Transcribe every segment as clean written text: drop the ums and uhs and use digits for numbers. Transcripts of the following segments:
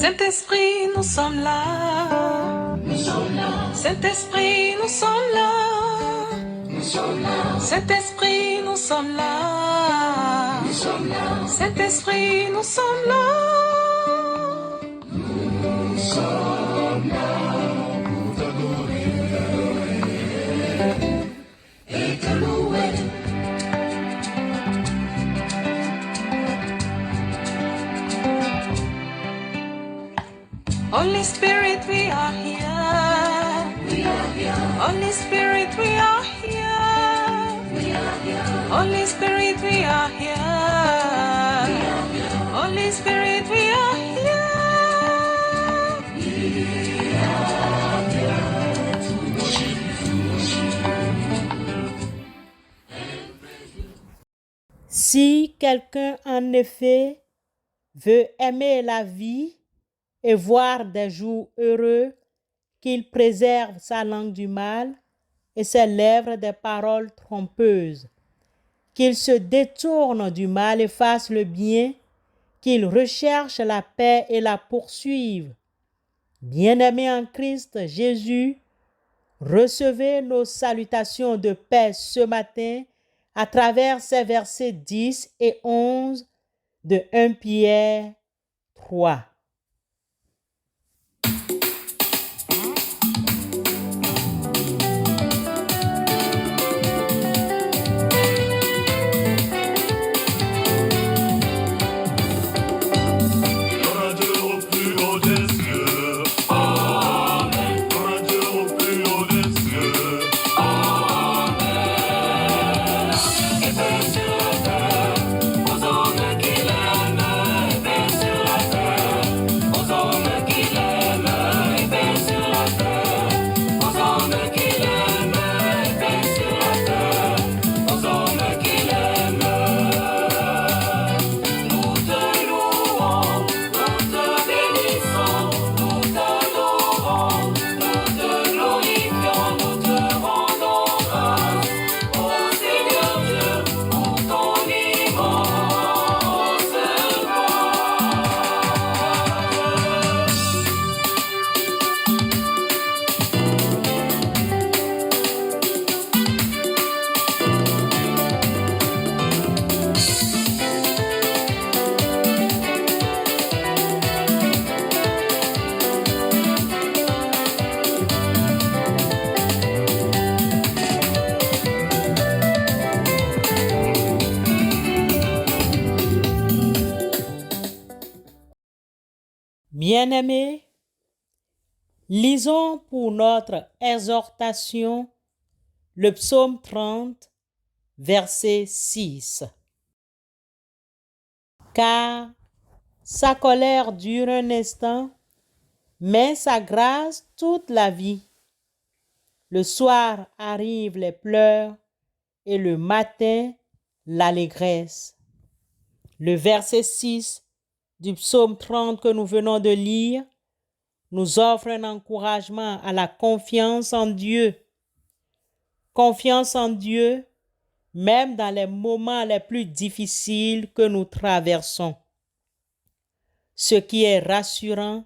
Saint-Esprit, nous sommes là. Saint-Esprit, nous sommes là. Saint-Esprit, nous sommes là. Saint-Esprit, nous sommes là. Nous sommes là pour t'adorer et te louer. Holy Spirit, we are here. We are here. Holy Spirit, we are here. We are here. Holy Spirit, we are here. We are here. Holy Spirit, we are here. We are here to worship you. Si quelqu'un en effet veut aimer la vie et voir des jours heureux, qu'il préserve sa langue du mal et ses lèvres des paroles trompeuses, qu'il se détourne du mal et fasse le bien, qu'il recherche la paix et la poursuive. Bien-aimés en Christ Jésus, recevez nos salutations de paix ce matin à travers ces versets 10 et 11 de 1 Pierre 3. Bien-aimés, lisons pour notre exhortation le psaume 30, verset 6. Car sa colère dure un instant, mais sa grâce toute la vie. Le soir arrivent les pleurs et le matin l'allégresse. Le verset 6 du psaume 30 que nous venons de lire nous offre un encouragement à la confiance en Dieu. Confiance en Dieu, même dans les moments les plus difficiles que nous traversons. Ce qui est rassurant,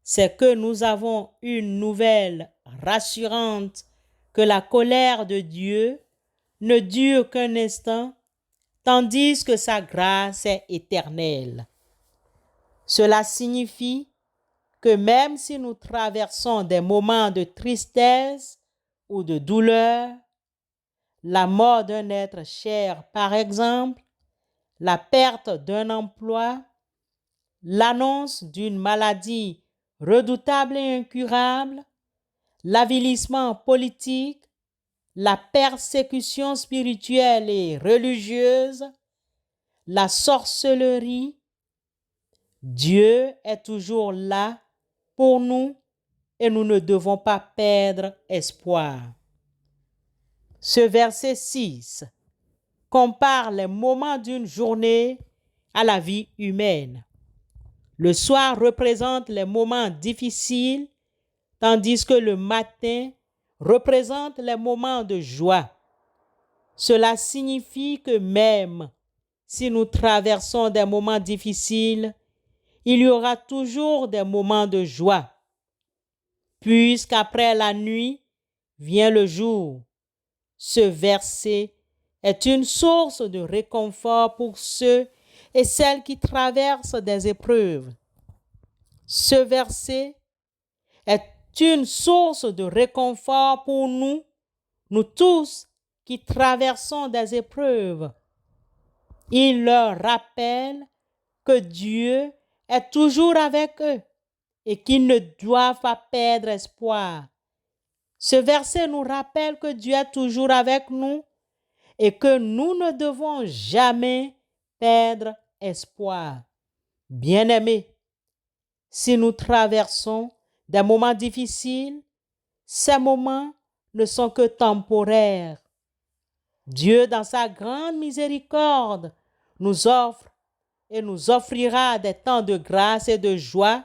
c'est que nous avons une nouvelle rassurante que la colère de Dieu ne dure qu'un instant, tandis que sa grâce est éternelle. Cela signifie que même si nous traversons des moments de tristesse ou de douleur, la mort d'un être cher par exemple, la perte d'un emploi, l'annonce d'une maladie redoutable et incurable, l'avilissement politique, la persécution spirituelle et religieuse, la sorcellerie, Dieu est toujours là pour nous et nous ne devons pas perdre espoir. Ce verset 6 compare les moments d'une journée à la vie humaine. Le soir représente les moments difficiles, tandis que le matin représente les moments de joie. Cela signifie que même si nous traversons des moments difficiles, il y aura toujours des moments de joie, puisqu'après la nuit vient le jour. Ce verset est une source de réconfort pour ceux et celles qui traversent des épreuves. Ce verset est une source de réconfort pour nous, nous tous qui traversons des épreuves. Il leur rappelle que Dieu est toujours avec eux et qu'ils ne doivent pas perdre espoir. Ce verset nous rappelle que Dieu est toujours avec nous et que nous ne devons jamais perdre espoir. Bien-aimés, si nous traversons des moments difficiles, ces moments ne sont que temporaires. Dieu, dans sa grande miséricorde, nous offre et nous offrira des temps de grâce et de joie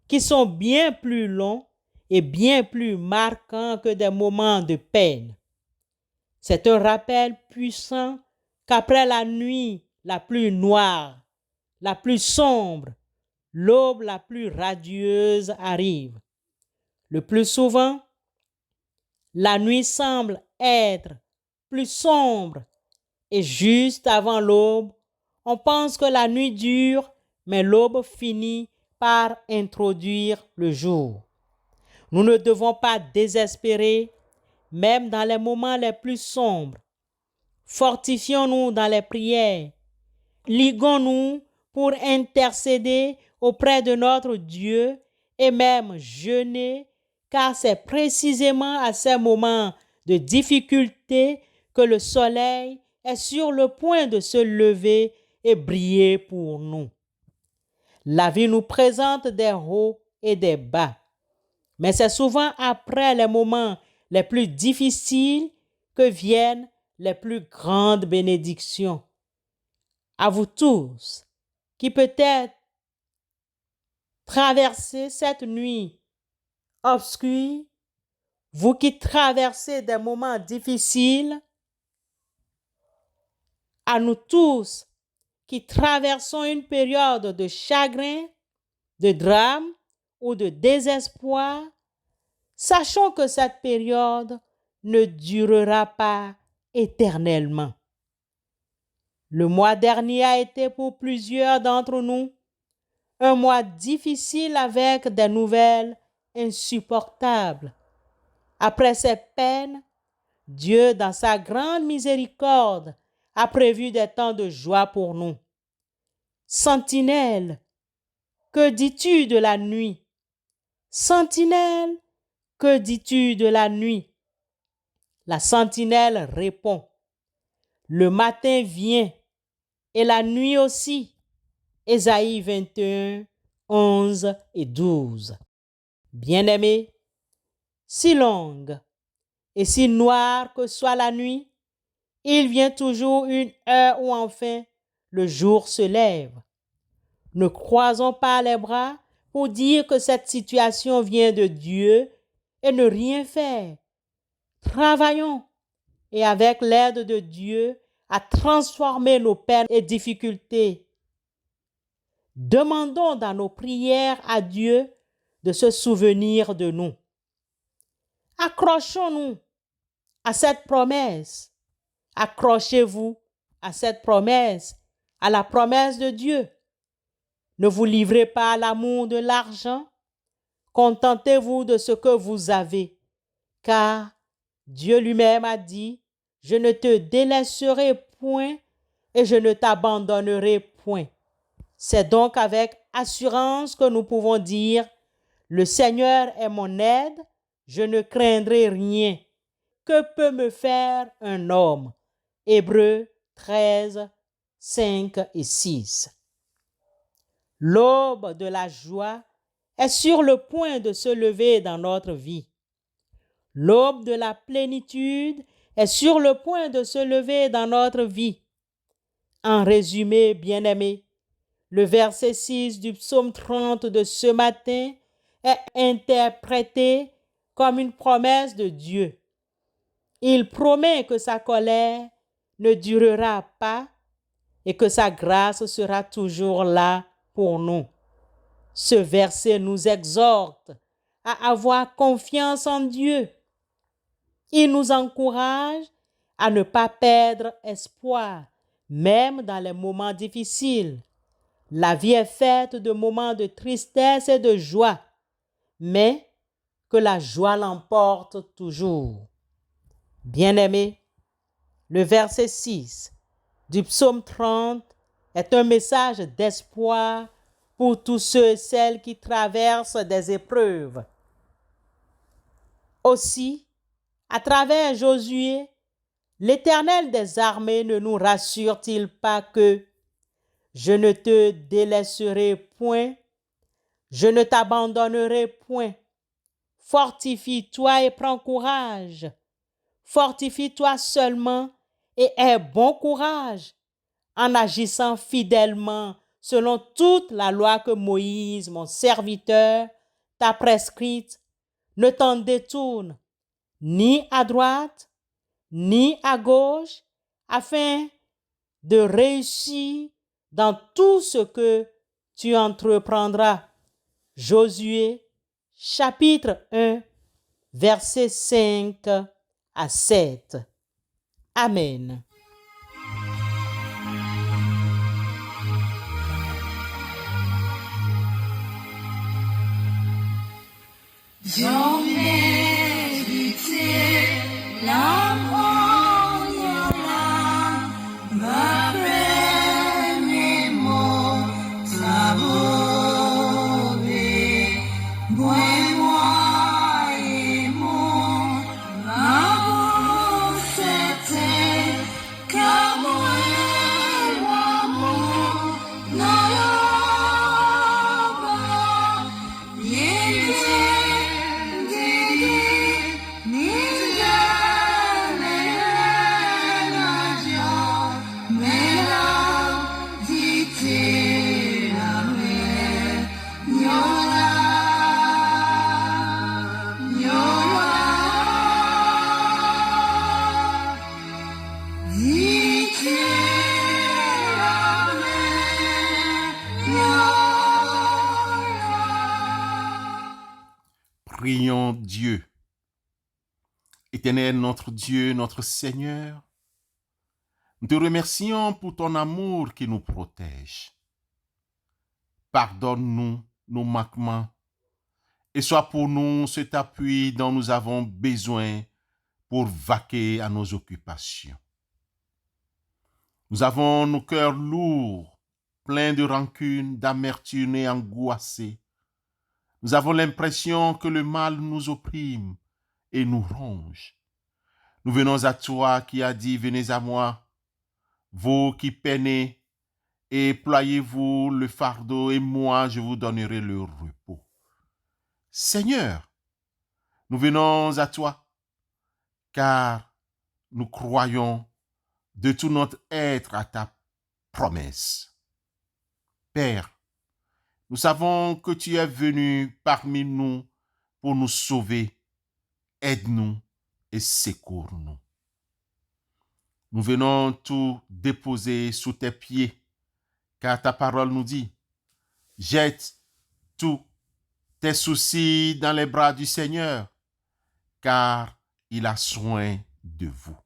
qui sont bien plus longs et bien plus marquants que des moments de peine. C'est un rappel puissant qu'après la nuit la plus noire, la plus sombre, l'aube la plus radieuse arrive. Le plus souvent, la nuit semble être plus sombre et juste avant l'aube, on pense que la nuit dure, mais l'aube finit par introduire le jour. Nous ne devons pas désespérer, même dans les moments les plus sombres. Fortifions-nous dans les prières. Liguons-nous pour intercéder auprès de notre Dieu et même jeûner, car c'est précisément à ces moments de difficulté que le soleil est sur le point de se lever et briller pour nous. La vie nous présente des hauts et des bas, mais c'est souvent après les moments les plus difficiles que viennent les plus grandes bénédictions. À vous tous qui peut-être traversez cette nuit obscure, vous qui traversez des moments difficiles, à nous tous qui traversons une période de chagrin, de drame ou de désespoir, sachons que cette période ne durera pas éternellement. Le mois dernier a été pour plusieurs d'entre nous un mois difficile avec des nouvelles insupportables. Après ces peines, Dieu, dans sa grande miséricorde, a prévu des temps de joie pour nous. Sentinelle, que dis-tu de la nuit? Sentinelle, que dis-tu de la nuit? La sentinelle répond, le matin vient et la nuit aussi. Ésaïe 21, 11 et 12. Bien-aimés, si longue et si noire que soit la nuit, il vient toujours une heure où enfin le jour se lève. Ne croisons pas les bras pour dire que cette situation vient de Dieu et ne rien faire. Travaillons et avec l'aide de Dieu à transformer nos peines et difficultés. Demandons dans nos prières à Dieu de se souvenir de nous. Accrochons-nous à cette promesse. Accrochez-vous à cette promesse, à la promesse de Dieu. Ne vous livrez pas à l'amour de l'argent. Contentez-vous de ce que vous avez, car Dieu lui-même a dit, je ne te délaisserai point et je ne t'abandonnerai point. C'est donc avec assurance que nous pouvons dire, le Seigneur est mon aide, je ne craindrai rien. Que peut me faire un homme? Hébreux 13, 5 et 6. L'aube de la joie est sur le point de se lever dans notre vie. L'aube de la plénitude est sur le point de se lever dans notre vie. En résumé, bien-aimés, le verset 6 du psaume 30 de ce matin est interprété comme une promesse de Dieu. Il promet que sa colère ne durera pas et que sa grâce sera toujours là pour nous. Ce verset nous exhorte à avoir confiance en Dieu. Il nous encourage à ne pas perdre espoir, même dans les moments difficiles. La vie est faite de moments de tristesse et de joie, mais que la joie l'emporte toujours. Bien-aimés, le verset 6 du psaume 30 est un message d'espoir pour tous ceux et celles qui traversent des épreuves. Aussi, à travers Josué, l'Éternel des armées ne nous rassure-t-il pas que je ne te délaisserai point, je ne t'abandonnerai point. Fortifie-toi et prends courage. Fortifie-toi seulement et aie bon courage en agissant fidèlement selon toute la loi que Moïse, mon serviteur, t'a prescrite. Ne t'en détourne ni à droite, ni à gauche, afin de réussir dans tout ce que tu entreprendras. Josué, chapitre 1, versets 5 à 7. Amen. J'en méditer la première lame, ma premier mot, t'abonner, moi et mon amour, c'était qu'à moi, non, Prions Dieu. Éternel notre Dieu, notre Seigneur, nous te remercions pour ton amour qui nous protège. Pardonne-nous nos manquements et sois pour nous cet appui dont nous avons besoin pour vaquer à nos occupations. Nous avons nos cœurs lourds, pleins de rancune, d'amertume et angoissés. Nous avons l'impression que le mal nous opprime et nous ronge. Nous venons à toi qui as dit, venez à moi, vous qui peinez, et ployez-vous le fardeau, et moi je vous donnerai le repos. Seigneur, nous venons à toi, car nous croyons de tout notre être à ta promesse. Père, nous savons que tu es venu parmi nous pour nous sauver. Aide-nous et secours-nous. Nous venons tout déposer sous tes pieds, car ta parole nous dit, jette tous tes soucis dans les bras du Seigneur, car il a soin de vous.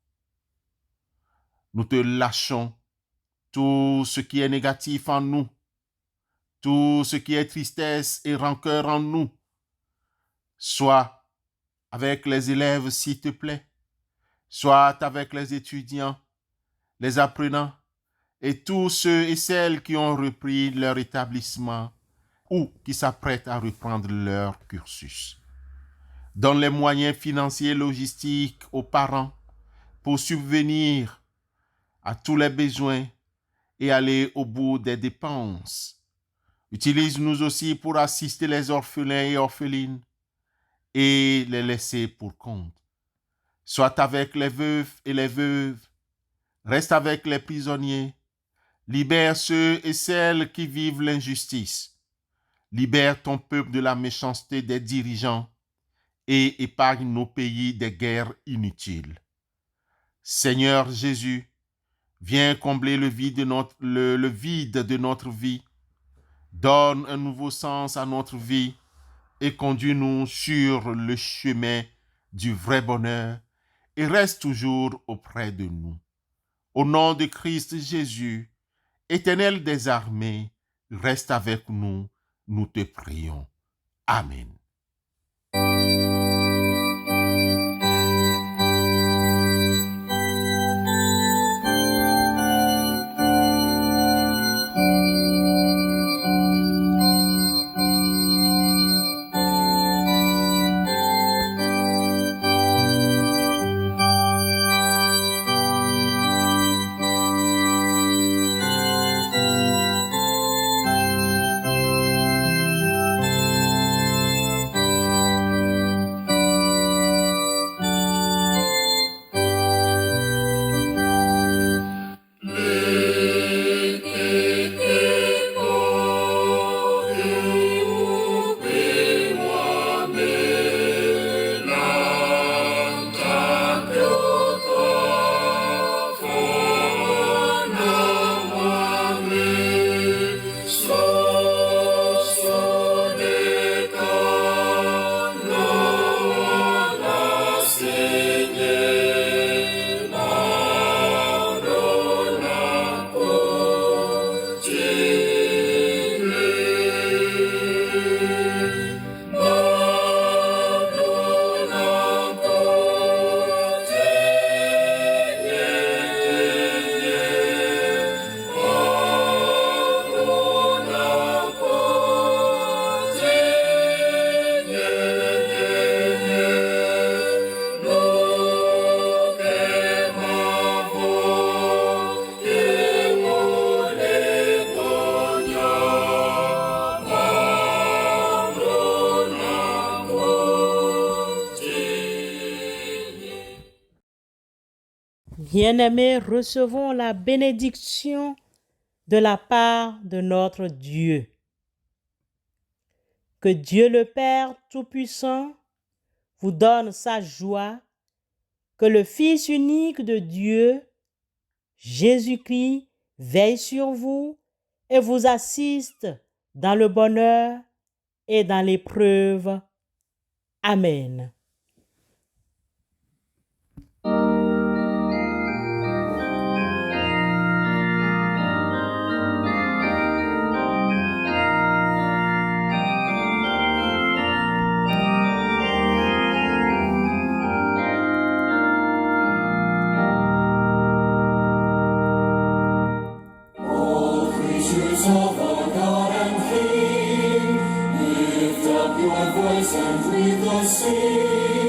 Nous te lâchons tout ce qui est négatif en nous, tout ce qui est tristesse et rancœur en nous. Soit avec les élèves, s'il te plaît, soit avec les étudiants, les apprenants, et tous ceux et celles qui ont repris leur établissement ou qui s'apprêtent à reprendre leur cursus. Donne les moyens financiers et logistiques aux parents pour subvenir à tous les besoins et aller au bout des dépenses. Utilise-nous aussi pour assister les orphelins et orphelines et les laisser pour compte. Sois avec les veufs et les veuves, reste avec les prisonniers, libère ceux et celles qui vivent l'injustice, libère ton peuple de la méchanceté des dirigeants et épargne nos pays des guerres inutiles. Seigneur Jésus, viens combler le vide de notre vie, Donne un nouveau sens à notre vie et conduis-nous sur le chemin du vrai bonheur et reste toujours auprès de nous. Au nom de Christ Jésus, Éternel des armées, reste avec nous, nous te prions. Amen. Bien-aimés, recevons la bénédiction de la part de notre Dieu. Que Dieu le Père Tout-Puissant vous donne sa joie, que le Fils unique de Dieu, Jésus-Christ, veille sur vous et vous assiste dans le bonheur et dans l'épreuve. Amen. Voice and breathe the sea.